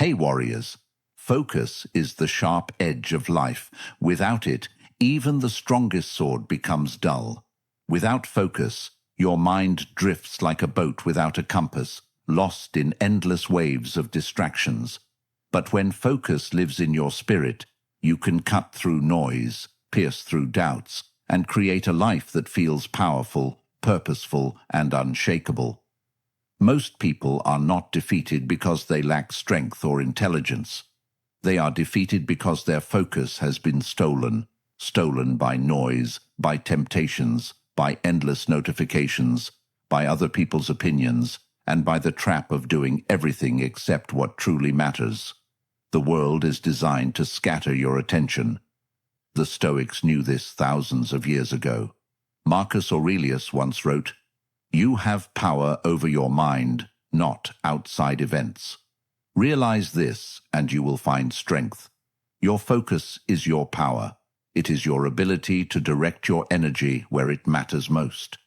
Hey warriors, focus is the sharp edge of life. Without it, even the strongest sword becomes dull. Without focus, your mind drifts like a boat without a compass, lost in endless waves of distractions. But when focus lives in your spirit, you can cut through noise, pierce through doubts, and create a life that feels powerful, purposeful, and unshakable. Most people are not defeated because they lack strength or intelligence. They are defeated because their focus has been stolen by noise, by temptations, by endless notifications, by other people's opinions, and by the trap of doing everything except what truly matters. The world is designed to scatter your attention. The Stoics knew this thousands of years ago. Marcus Aurelius once wrote, "You have power over your mind, not outside events. Realize this, and you will find strength. Your focus is your power. It is your ability to direct your energy where it matters most.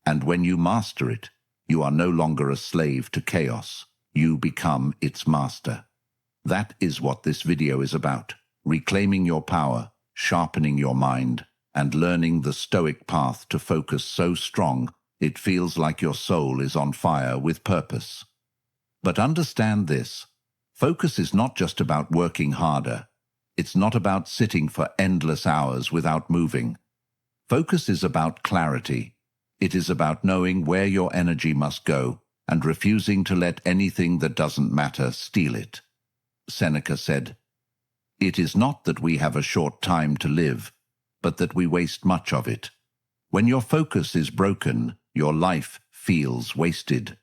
And when you master it, you are no longer a slave to chaos. You become its master." That is what this video is about. Reclaiming your power, sharpening your mind, and learning the Stoic path to focus so strong it feels like your soul is on fire with purpose. But understand this. Focus is not just about working harder. It's not about sitting for endless hours without moving. Focus is about clarity. It is about knowing where your energy must go and refusing to let anything that doesn't matter steal it. Seneca said, "It is not that we have a short time to live, but that we waste much of it." When your focus is broken, your life feels wasted.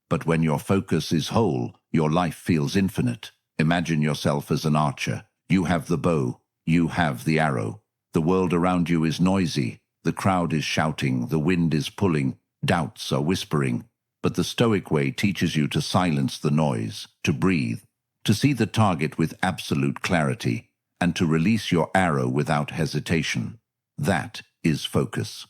But when your focus is whole, your life feels infinite. Imagine yourself as an archer. You have the bow, you have the arrow. The world around you is noisy, the crowd is shouting, the wind is pulling, doubts are whispering. But the Stoic way teaches you to silence the noise, to breathe, to see the target with absolute clarity, and to release your arrow without hesitation. That is focus.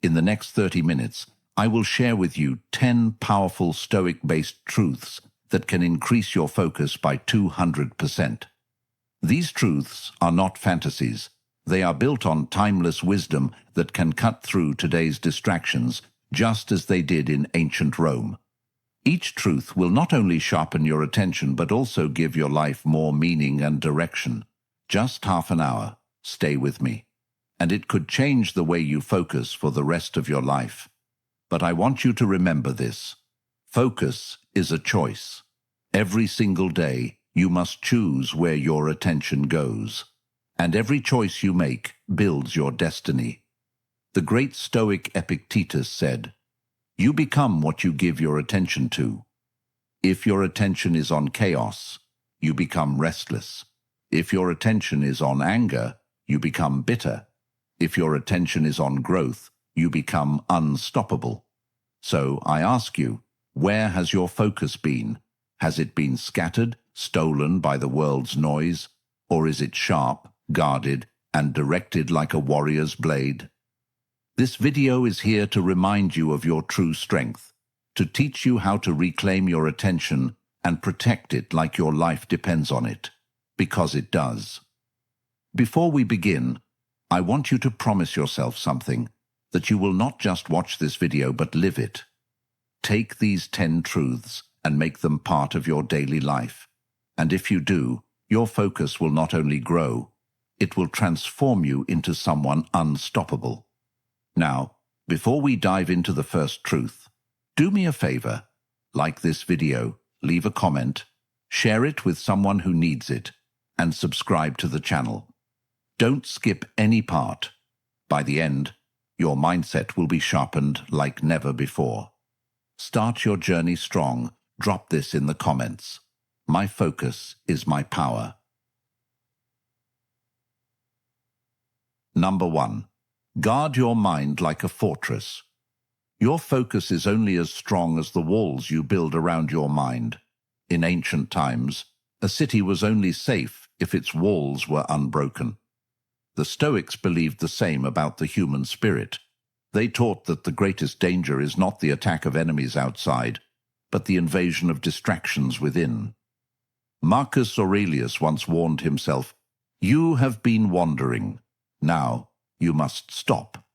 In the next 30 minutes, I will share with you 10 powerful Stoic-based truths that can increase your focus by 200%. These truths are not fantasies. They are built on timeless wisdom that can cut through today's distractions, just as they did in ancient Rome. Each truth will not only sharpen your attention but also give your life more meaning and direction. Just half an hour. Stay with me. And it could change the way you focus for the rest of your life. But I want you to remember this. Focus is a choice. Every single day, you must choose where your attention goes. And every choice you make builds your destiny. The great Stoic Epictetus said, "You become what you give your attention to." If your attention is on chaos, you become restless. If your attention is on anger, you become bitter. If your attention is on growth, you become unstoppable. So I ask you, where has your focus been? Has it been scattered, stolen by the world's noise? Or is it sharp, guarded, and directed like a warrior's blade? This video is here to remind you of your true strength, to teach you how to reclaim your attention and protect it like your life depends on it, because it does. Before we begin, I want you to promise yourself something, that you will not just watch this video but live it. Take these 10 truths and make them part of your daily life. And if you do, your focus will not only grow, it will transform you into someone unstoppable. Now, before we dive into the first truth, do me a favor, like this video, leave a comment, share it with someone who needs it, and subscribe to the channel. Don't skip any part. By the end, your mindset will be sharpened like never before. Start your journey strong. Drop this in the comments. My focus is my power. Number 1. Guard your mind like a fortress. Your focus is only as strong as the walls you build around your mind. In ancient times, a city was only safe if its walls were unbroken. The Stoics believed the same about the human spirit. They taught that the greatest danger is not the attack of enemies outside, but the invasion of distractions within. Marcus Aurelius once warned himself, "You have been wandering. Now you must stop."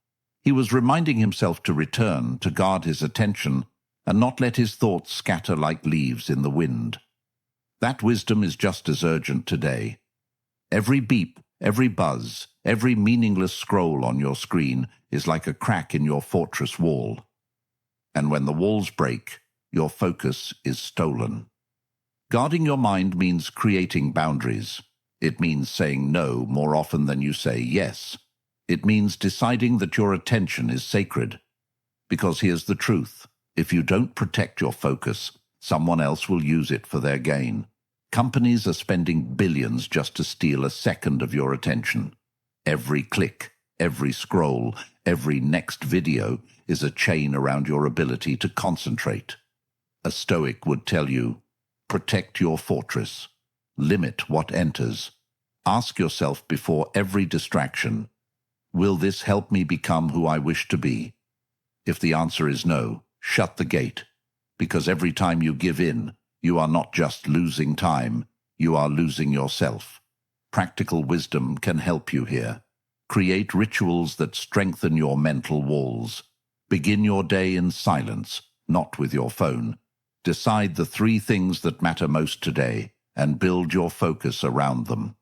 He was reminding himself to return, to guard his attention, and not let his thoughts scatter like leaves in the wind. That wisdom is just as urgent today. Every beep, every buzz, every meaningless scroll on your screen is like a crack in your fortress wall. And when the walls break, your focus is stolen. Guarding your mind means creating boundaries. It means saying no more often than you say yes. It means deciding that your attention is sacred. Because here's the truth. If you don't protect your focus, someone else will use it for their gain. Companies are spending billions just to steal a second of your attention. Every click, every scroll, every next video is a chain around your ability to concentrate. A Stoic would tell you, protect your fortress. Limit what enters. Ask yourself before every distraction, will this help me become who I wish to be? If the answer is no, shut the gate. Because every time you give in, you are not just losing time, you are losing yourself. Practical wisdom can help you here. Create rituals that strengthen your mental walls. Begin your day in silence, not with your phone. Decide the 3 things that matter most today and build your focus around them.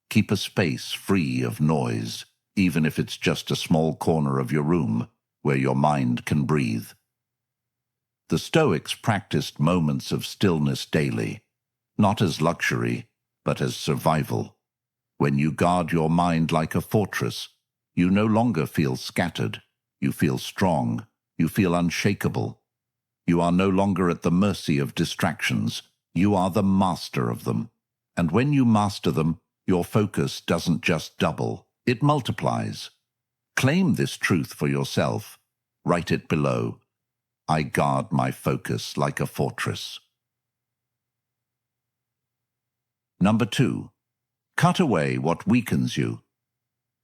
Keep a space free of noise, even if it's just a small corner of your room where your mind can breathe. The Stoics practiced moments of stillness daily, not as luxury, but as survival. When you guard your mind like a fortress, you no longer feel scattered. You feel strong. You feel unshakable. You are no longer at the mercy of distractions. You are the master of them. And when you master them, your focus doesn't just double, it multiplies. Claim this truth for yourself. Write it below. I guard my focus like a fortress. Number 2. Cut away what weakens you.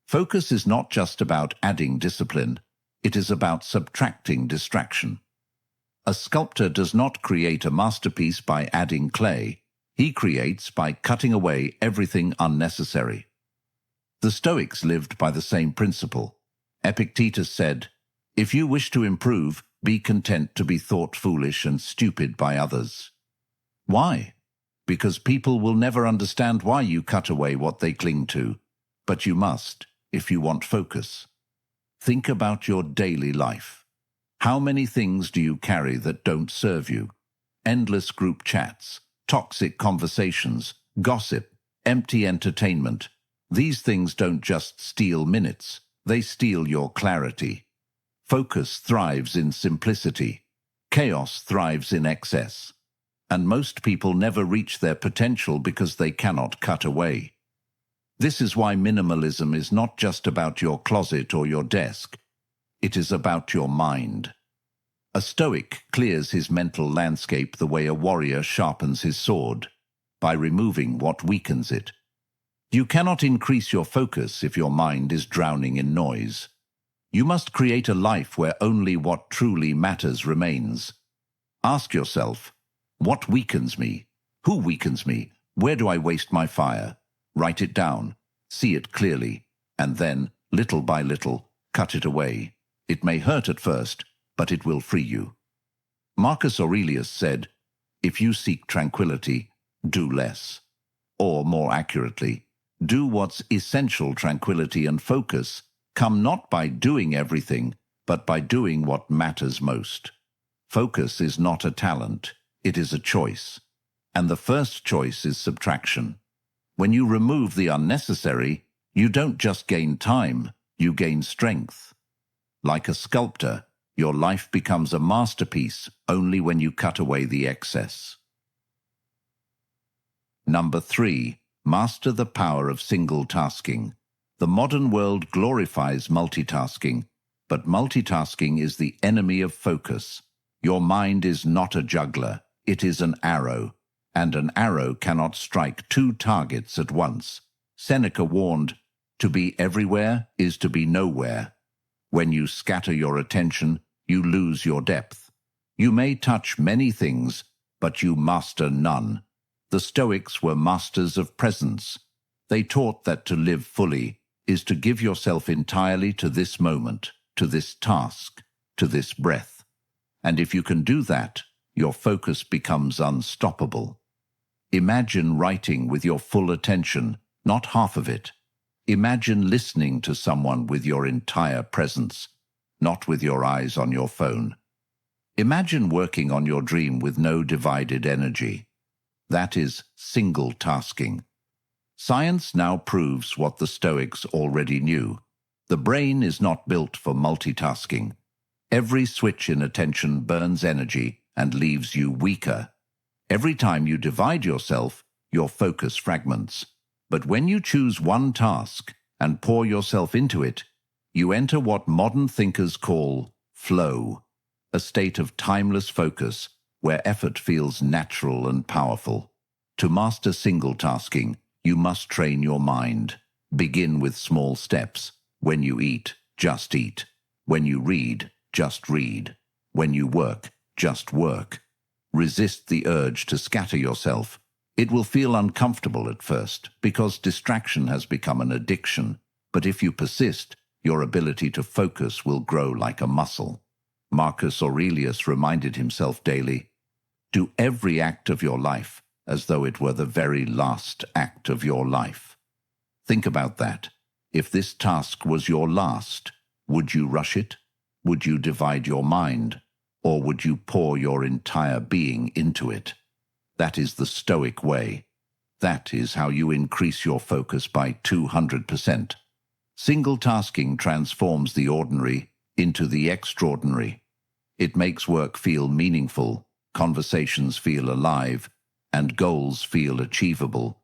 Focus is not just about adding discipline, it is about subtracting distraction. A sculptor does not create a masterpiece by adding clay. He creates by cutting away everything unnecessary. The Stoics lived by the same principle. Epictetus said, "If you wish to improve, be content to be thought foolish and stupid by others." Why? Because people will never understand why you cut away what they cling to. But you must, if you want focus. Think about your daily life. How many things do you carry that don't serve you? Endless group chats, toxic conversations, gossip, empty entertainment. These things don't just steal minutes, they steal your clarity. Focus thrives in simplicity. Chaos thrives in excess. And most people never reach their potential because they cannot cut away. This is why minimalism is not just about your closet or your desk. It is about your mind. A Stoic clears his mental landscape the way a warrior sharpens his sword, by removing what weakens it. You cannot increase your focus if your mind is drowning in noise. You must create a life where only what truly matters remains. Ask yourself, what weakens me? Who weakens me? Where do I waste my fire? Write it down, see it clearly, and then, little by little, cut it away. It may hurt at first, but it will free you. Marcus Aurelius said, "If you seek tranquility, do less." Or, more accurately, do what's essential. Tranquility and focus come not by doing everything, but by doing what matters most. Focus is not a talent, it is a choice. And the first choice is subtraction. When you remove the unnecessary, you don't just gain time, you gain strength. Like a sculptor, your life becomes a masterpiece only when you cut away the excess. Number 3. Master the power of single tasking. The modern world glorifies multitasking, but multitasking is the enemy of focus. Your mind is not a juggler, it is an arrow, and an arrow cannot strike 2 targets at once. Seneca warned, "To be everywhere is to be nowhere." When you scatter your attention, you lose your depth. You may touch many things, but you master none. The Stoics were masters of presence. They taught that to live fully is to give yourself entirely to this moment, to this task, to this breath. And if you can do that, your focus becomes unstoppable. Imagine writing with your full attention, not half of it. Imagine listening to someone with your entire presence, not with your eyes on your phone. Imagine working on your dream with no divided energy. That is single tasking. Science now proves what the Stoics already knew. The brain is not built for multitasking. Every switch in attention burns energy and leaves you weaker. Every time you divide yourself, your focus fragments. But when you choose one task and pour yourself into it, you enter what modern thinkers call flow, a state of timeless focus where effort feels natural and powerful. To master single tasking, you must train your mind. Begin with small steps. When you eat, just eat. When you read, just read. When you work, just work. Resist the urge to scatter yourself. It will feel uncomfortable at first because distraction has become an addiction. But if you persist, your ability to focus will grow like a muscle. Marcus Aurelius reminded himself daily, "Do every act of your life as though it were the very last act of your life." Think about that. If this task was your last, would you rush it? Would you divide your mind? Or would you pour your entire being into it? That is the Stoic way. That is how you increase your focus by 200%. Single tasking transforms the ordinary into the extraordinary. It makes work feel meaningful, conversations feel alive, and goals feel achievable.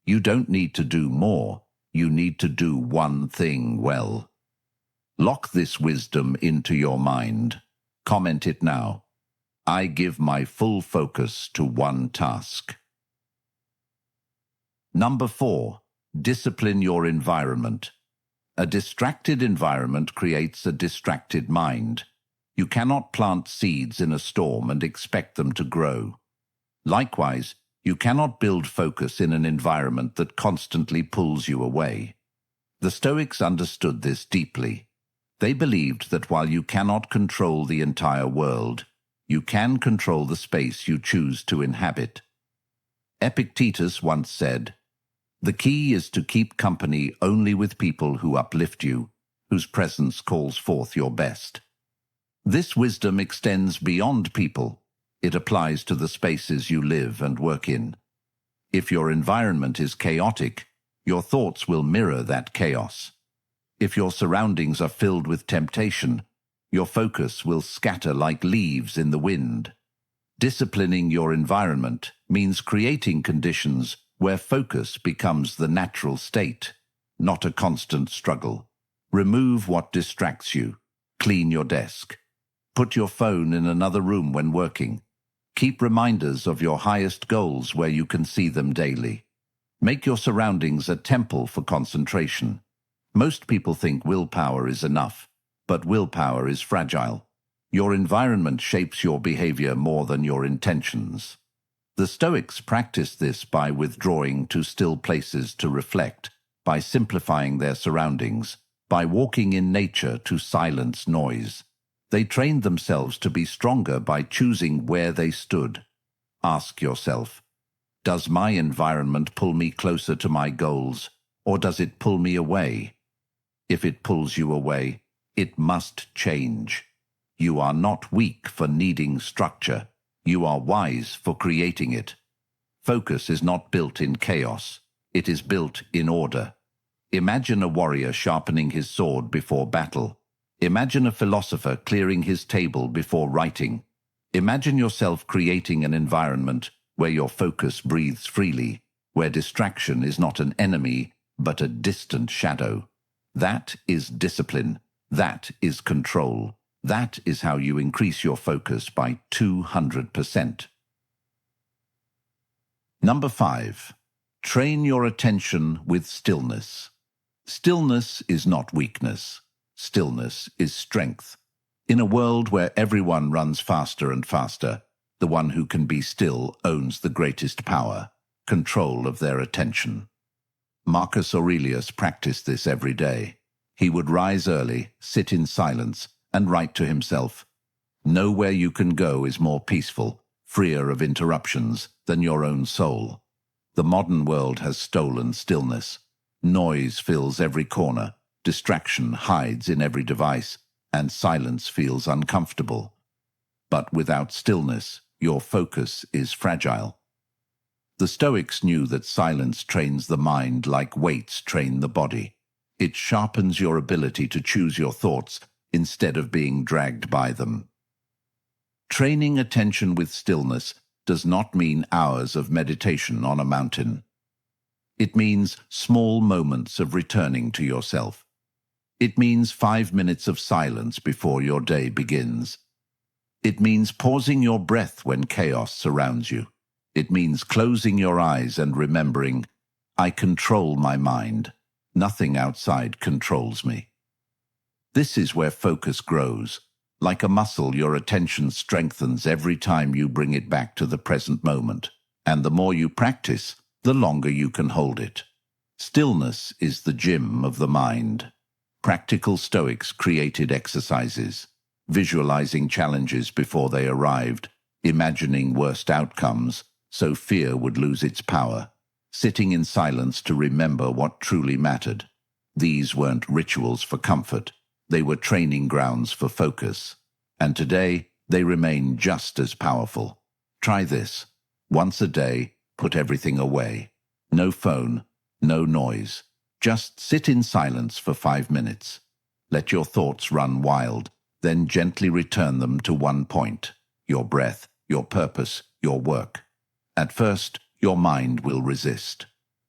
You don't need to do more. You need to do one thing well. Lock this wisdom into your mind. Comment it now. I give my full focus to one task. Number 4. Discipline your environment. A distracted environment creates a distracted mind. You cannot plant seeds in a storm and expect them to grow. Likewise, you cannot build focus in an environment that constantly pulls you away. The Stoics understood this deeply. They believed that while you cannot control the entire world, you can control the space you choose to inhabit. Epictetus once said, "The key is to keep company only with people who uplift you, whose presence calls forth your best." This wisdom extends beyond people. It applies to the spaces you live and work in. If your environment is chaotic, your thoughts will mirror that chaos. If your surroundings are filled with temptation, your focus will scatter like leaves in the wind. Disciplining your environment means creating conditions where focus becomes the natural state, not a constant struggle. Remove what distracts you. Clean your desk. Put your phone in another room when working. Keep reminders of your highest goals where you can see them daily. Make your surroundings a temple for concentration. Most people think willpower is enough, but willpower is fragile. Your environment shapes your behavior more than your intentions. The Stoics practiced this by withdrawing to still places to reflect, by simplifying their surroundings, by walking in nature to silence noise. They trained themselves to be stronger by choosing where they stood. Ask yourself, does my environment pull me closer to my goals, or does it pull me away? If it pulls you away, it must change. You are not weak for needing structure. You are wise for creating it. Focus is not built in chaos. It is built in order. Imagine a warrior sharpening his sword before battle. Imagine a philosopher clearing his table before writing. Imagine yourself creating an environment where your focus breathes freely, where distraction is not an enemy, but a distant shadow. That is discipline. That is control. That is how you increase your focus by 200%. Number 5. Train your attention with stillness. Stillness is not weakness. Stillness is strength. In a world where everyone runs faster and faster, the one who can be still owns the greatest power. control of their attention. Marcus Aurelius practiced this every day. He would rise early, sit in silence, and write to himself, "Nowhere you can go is more peaceful, freer of interruptions, than your own soul." The modern world has stolen stillness. Noise fills every corner, distraction hides in every device, and silence feels uncomfortable. But without stillness, your focus is fragile. The Stoics knew that silence trains the mind like weights train the body. It sharpens your ability to choose your thoughts instead of being dragged by them. Training attention with stillness does not mean hours of meditation on a mountain. It means small moments of returning to yourself. It means 5 minutes of silence before your day begins. It means pausing your breath when chaos surrounds you. It means closing your eyes and remembering, "I control my mind. Nothing outside controls me." This is where focus grows. Like a muscle, your attention strengthens every time you bring it back to the present moment. And the more you practice, the longer you can hold it. Stillness is the gym of the mind. Practical Stoics created exercises, visualizing challenges before they arrived, imagining worst outcomes so fear would lose its power, sitting in silence to remember what truly mattered. These weren't rituals for comfort. They were training grounds for focus. And today, they remain just as powerful. Try this. Once a day, put everything away. No phone, no noise. Just sit in silence for 5 minutes. Let your thoughts run wild, then gently return them to one point: your breath, your purpose, your work. At first, your mind will resist.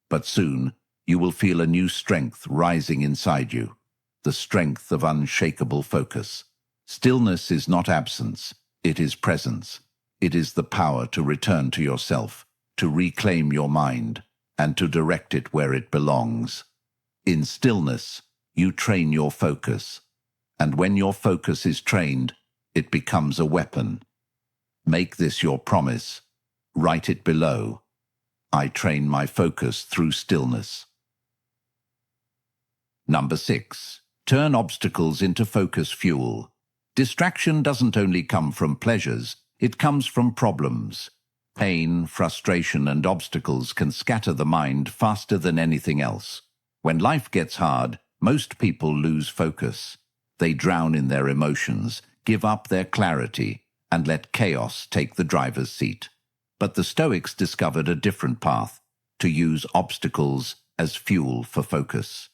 But soon, you will feel a new strength rising inside you. The strength of unshakable focus. Stillness is not absence, it is presence. It is the power to return to yourself, to reclaim your mind, and to direct it where it belongs. In stillness, you train your focus. And when your focus is trained, it becomes a weapon. Make this your promise. Write it below. I train my focus through stillness. Number 6. Turn obstacles into focus fuel. Distraction doesn't only come from pleasures, it comes from problems. Pain, frustration, and obstacles can scatter the mind faster than anything else. When life gets hard, most people lose focus. They drown in their emotions, give up their clarity, and let chaos take the driver's seat. But the Stoics discovered a different path: to use obstacles as fuel for focus.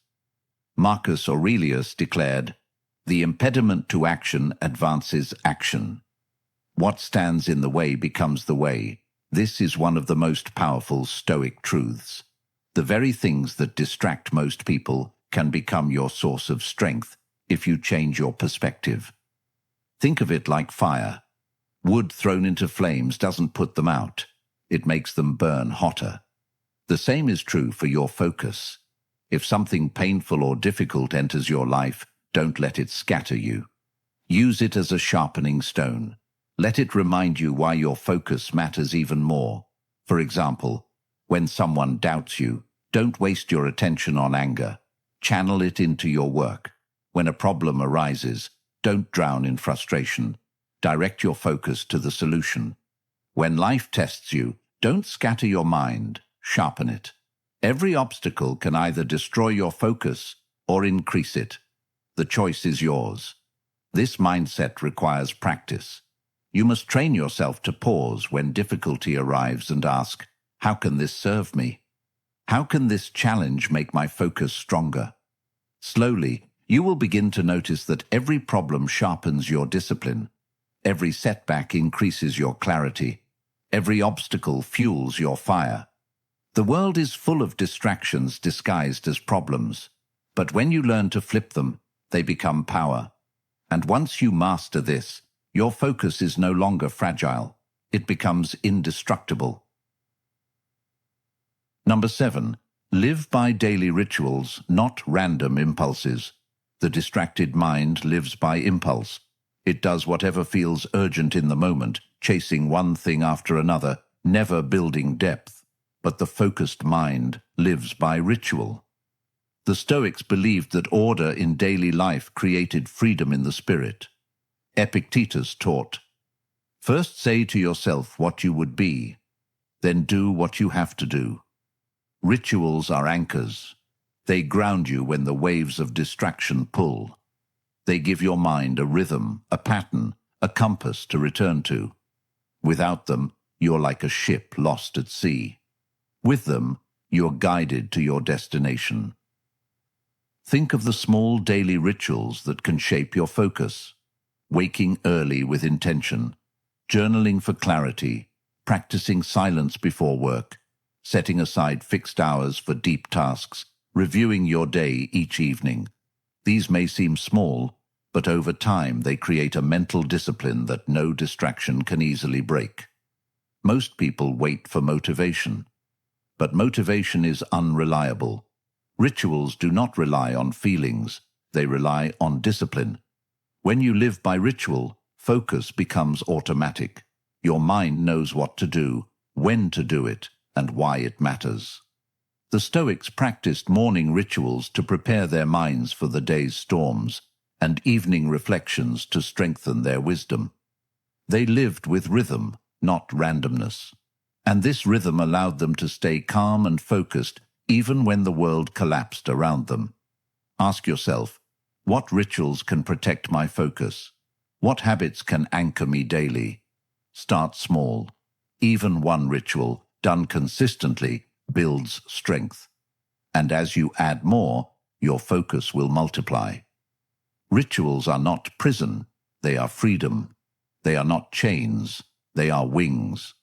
Marcus Aurelius declared, "The impediment to action advances action. What stands in the way becomes the way." This is one of the most powerful Stoic truths. The very things that distract most people can become your source of strength if you change your perspective. Think of it like fire. Wood thrown into flames doesn't put them out. It makes them burn hotter. The same is true for your focus. If something painful or difficult enters your life, don't let it scatter you. Use it as a sharpening stone. Let it remind you why your focus matters even more. For example, when someone doubts you, don't waste your attention on anger. Channel it into your work. When a problem arises, don't drown in frustration. Direct your focus to the solution. When life tests you, don't scatter your mind, sharpen it. Every obstacle can either destroy your focus or increase it. The choice is yours. This mindset requires practice. You must train yourself to pause when difficulty arrives and ask, "How can this serve me? How can this challenge make my focus stronger?" Slowly, you will begin to notice that every problem sharpens your discipline. Every setback increases your clarity. Every obstacle fuels your fire. The world is full of distractions disguised as problems, but when you learn to flip them, they become power. And once you master this, your focus is no longer fragile. It becomes indestructible. Number 7. Live by daily rituals, not random impulses. The distracted mind lives by impulse. It does whatever feels urgent in the moment, chasing one thing after another, never building depth. but the focused mind lives by ritual. The Stoics believed that order in daily life created freedom in the spirit. Epictetus taught, "First say to yourself what you would be, then do what you have to do." Rituals are anchors. They ground you when the waves of distraction pull. They give your mind a rhythm, a pattern, a compass to return to. Without them, you're like a ship lost at sea. With them, you're guided to your destination. Think of the small daily rituals that can shape your focus. Waking early with intention, journaling for clarity, practicing silence before work, setting aside fixed hours for deep tasks, reviewing your day each evening. These may seem small, but over time they create a mental discipline that no distraction can easily break. Most people wait for motivation, but motivation is unreliable. Rituals do not rely on feelings, they rely on discipline. When you live by ritual, focus becomes automatic. Your mind knows what to do, when to do it, and why it matters. The Stoics practiced morning rituals to prepare their minds for the day's storms, and evening reflections to strengthen their wisdom. They lived with rhythm, not randomness. And this rhythm allowed them to stay calm and focused even when the world collapsed around them. Ask yourself, what rituals can protect my focus? What habits can anchor me daily? Start small. Even one ritual, done consistently, builds strength. And as you add more, your focus will multiply. Rituals are not prison, they are freedom. They are not chains, they are wings.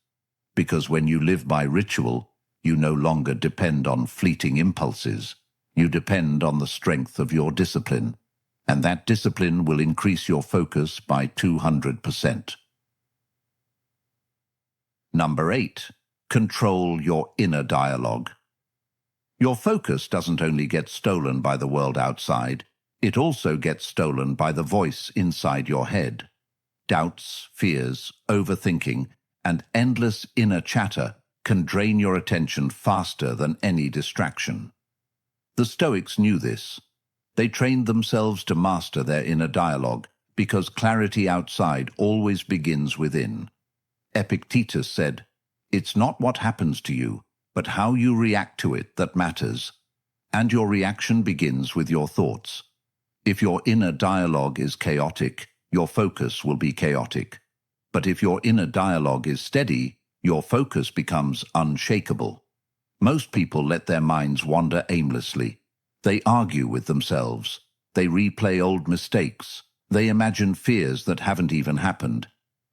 Because when you live by ritual, you no longer depend on fleeting impulses. You depend on the strength of your discipline. And that discipline will increase your focus by 200%. Number 8. Control your inner dialogue. Your focus doesn't only get stolen by the world outside, it also gets stolen by the voice inside your head. Doubts, fears, overthinking, and endless inner chatter can drain your attention faster than any distraction. The Stoics knew this. They trained themselves to master their inner dialogue because clarity outside always begins within. Epictetus said, "It's not what happens to you, but how you react to it that matters. And your reaction begins with your thoughts. If your inner dialogue is chaotic, your focus will be chaotic. But if your inner dialogue is steady, your focus becomes unshakable." Most people let their minds wander aimlessly. They argue with themselves. They replay old mistakes. They imagine fears that haven't even happened.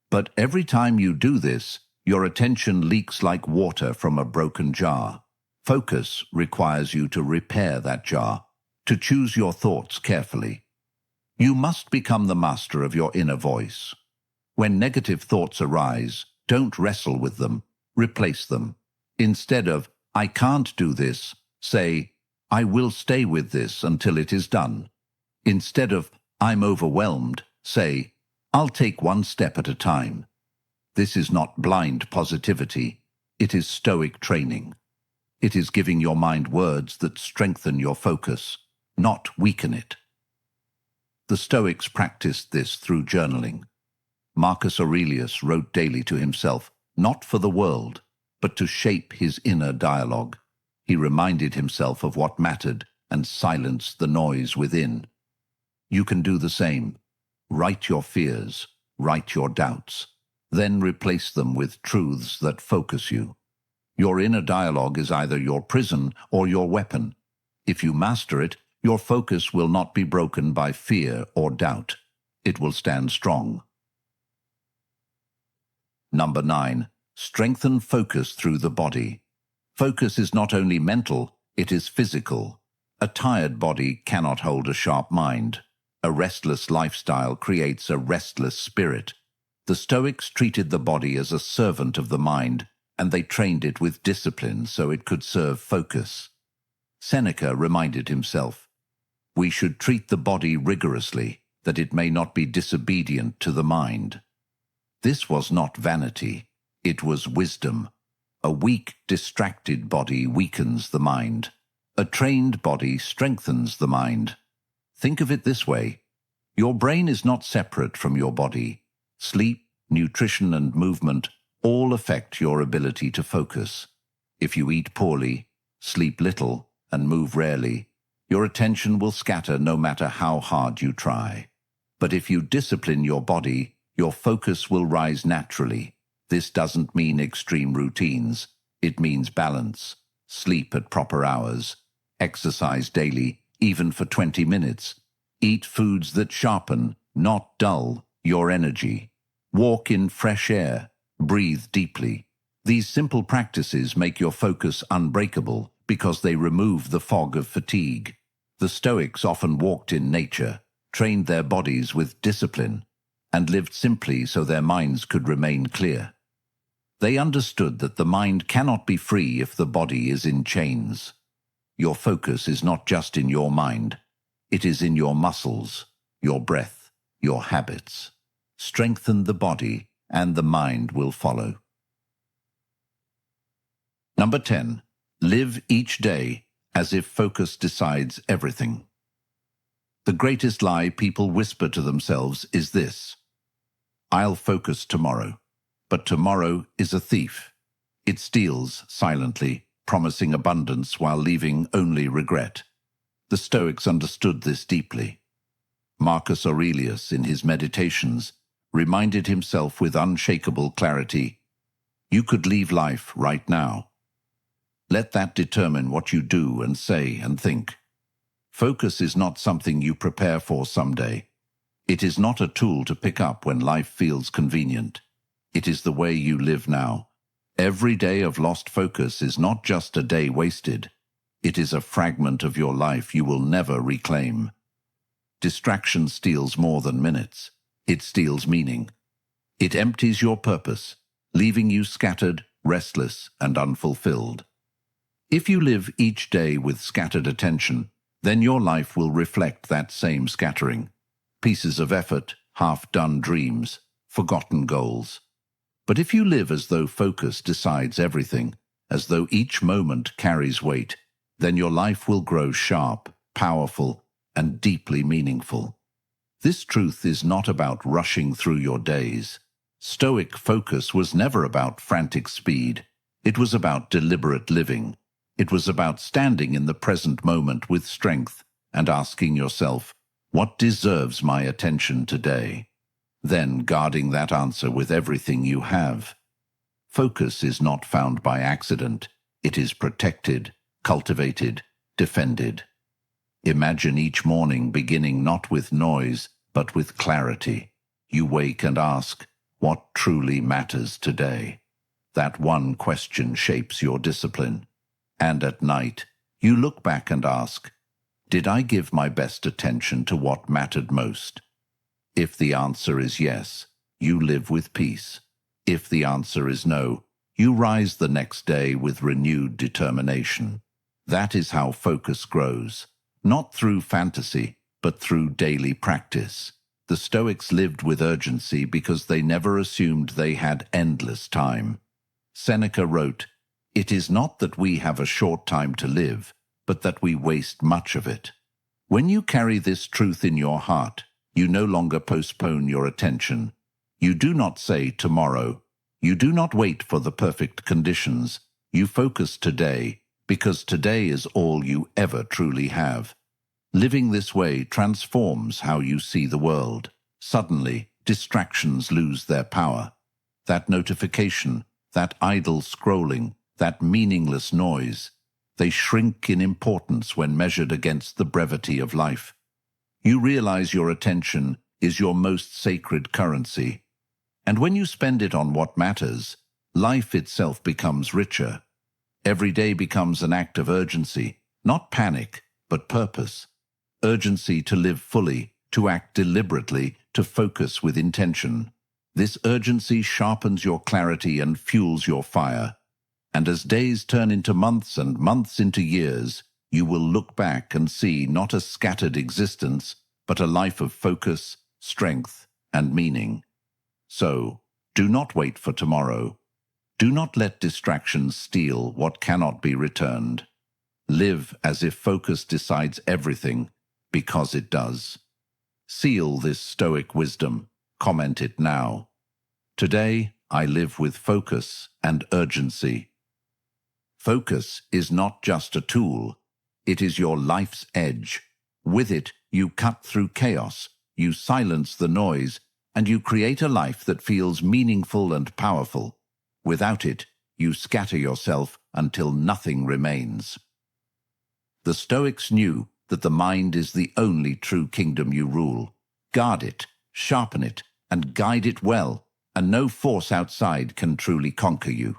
But every time you do this, your attention leaks like water from a broken jar. Focus requires you to repair that jar, to choose your thoughts carefully. You must become the master of your inner voice. When negative thoughts arise, don't wrestle with them, replace them. Instead of, "I can't do this," say, "I will stay with this until it is done." Instead of, "I'm overwhelmed," say, "I'll take one step at a time." This is not blind positivity, it is Stoic training. It is giving your mind words that strengthen your focus, not weaken it. The Stoics practiced this through journaling. Marcus Aurelius wrote daily to himself, not for the world, but to shape his inner dialogue. He reminded himself of what mattered and silenced the noise within. You can do the same. Write your fears, write your doubts, then replace them with truths that focus you. Your inner dialogue is either your prison or your weapon. If you master it, your focus will not be broken by fear or doubt. It will stand strong. Number 9. Strengthen focus through the body. Focus is not only mental, it is physical. A tired body cannot hold a sharp mind. A restless lifestyle creates a restless spirit. The Stoics treated the body as a servant of the mind, and they trained it with discipline so it could serve focus. Seneca reminded himself, "We should treat the body rigorously, that it may not be disobedient to the mind." This was not vanity, it was wisdom. A weak, distracted body weakens the mind. A trained body strengthens the mind. Think of it this way. Your brain is not separate from your body. Sleep, nutrition, and movement all affect your ability to focus. If you eat poorly, sleep little, and move rarely, your attention will scatter no matter how hard you try. But if you discipline your body, your focus will rise naturally. This doesn't mean extreme routines. It means balance. Sleep at proper hours. Exercise daily, even for 20 minutes. Eat foods that sharpen, not dull, your energy. Walk in fresh air. Breathe deeply. These simple practices make your focus unbreakable because they remove the fog of fatigue. The Stoics often walked in nature, trained their bodies with discipline, and lived simply so their minds could remain clear. They understood that the mind cannot be free if the body is in chains. Your focus is not just in your mind. It is in your muscles, your breath, your habits. Strengthen the body, and the mind will follow. Number 10. Live each day as if focus decides everything. The greatest lie people whisper to themselves is this: I'll focus tomorrow. But tomorrow is a thief. It steals silently, promising abundance while leaving only regret. The Stoics understood this deeply. Marcus Aurelius, in his Meditations, reminded himself with unshakable clarity, you could leave life right now. Let that determine what you do and say and think. Focus is not something you prepare for someday. It is not a tool to pick up when life feels convenient. It is the way you live now. Every day of lost focus is not just a day wasted. It is a fragment of your life you will never reclaim. Distraction steals more than minutes. It steals meaning. It empties your purpose, leaving you scattered, restless, and unfulfilled. If you live each day with scattered attention, then your life will reflect that same scattering. Pieces of effort, half-done dreams, forgotten goals. But if you live as though focus decides everything, as though each moment carries weight, then your life will grow sharp, powerful, and deeply meaningful. This truth is not about rushing through your days. Stoic focus was never about frantic speed. It was about deliberate living. It was about standing in the present moment with strength and asking yourself, what deserves my attention today? Then guarding that answer with everything you have. Focus is not found by accident. It is protected, cultivated, defended. Imagine each morning beginning not with noise, but with clarity. You wake and ask, what truly matters today? That one question shapes your discipline. And at night, you look back and ask, did I give my best attention to what mattered most? If the answer is yes, you live with peace. If the answer is no, you rise the next day with renewed determination. That is how focus grows, not through fantasy, but through daily practice. The Stoics lived with urgency because they never assumed they had endless time. Seneca wrote, "It is not that we have a short time to live, but that we waste much of it." When you carry this truth in your heart, you no longer postpone your attention. You do not say tomorrow. You do not wait for the perfect conditions. You focus today, because today is all you ever truly have. Living this way transforms how you see the world. Suddenly, distractions lose their power. That notification, that idle scrolling, that meaningless noise, they shrink in importance when measured against the brevity of life. You realize your attention is your most sacred currency. And when you spend it on what matters, life itself becomes richer. Every day becomes an act of urgency, not panic, but purpose. Urgency to live fully, to act deliberately, to focus with intention. This urgency sharpens your clarity and fuels your fire. And as days turn into months and months into years, you will look back and see not a scattered existence, but a life of focus, strength, and meaning. So, do not wait for tomorrow. Do not let distractions steal what cannot be returned. Live as if focus decides everything, because it does. Seal this Stoic wisdom. Comment it now. Today, I live with focus and urgency. Focus is not just a tool. It is your life's edge. With it, you cut through chaos, you silence the noise, and you create a life that feels meaningful and powerful. Without it, you scatter yourself until nothing remains. The Stoics knew that the mind is the only true kingdom you rule. Guard it, sharpen it, and guide it well, and no force outside can truly conquer you.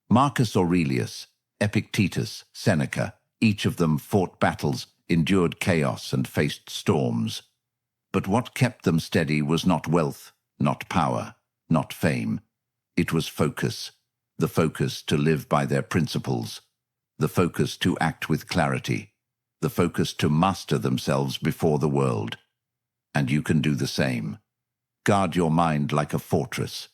Marcus Aurelius, Epictetus, Seneca, each of them fought battles, endured chaos, and faced storms. But what kept them steady was not wealth, not power, not fame. It was focus, the focus to live by their principles, the focus to act with clarity, the focus to master themselves before the world. And you can do the same. Guard your mind like a fortress.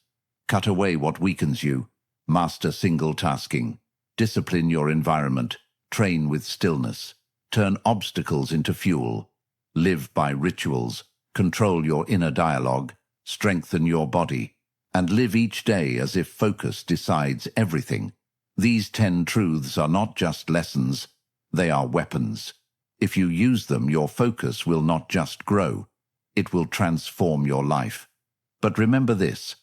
Cut away what weakens you. Master single tasking. Discipline your environment. Train with stillness. Turn obstacles into fuel. Live by rituals. Control your inner dialogue. Strengthen your body. And live each day as if focus decides everything. These 10 truths are not just lessons, they are weapons. If you use them, your focus will not just grow, it will transform your life. But remember this,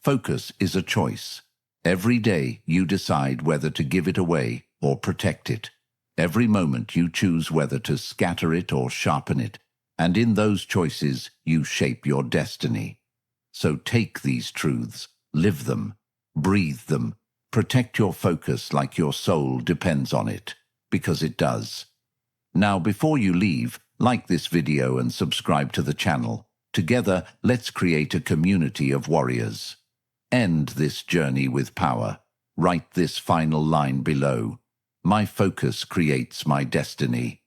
focus is a choice. Every day you decide whether to give it away or protect it. Every moment you choose whether to scatter it or sharpen it. And in those choices, you shape your destiny. So take these truths, live them, breathe them, protect your focus like your soul depends on it, because it does. Now, before you leave, like this video and subscribe to the channel. Together, let's create a community of warriors. End this journey with power. Write this final line below. My focus creates my destiny.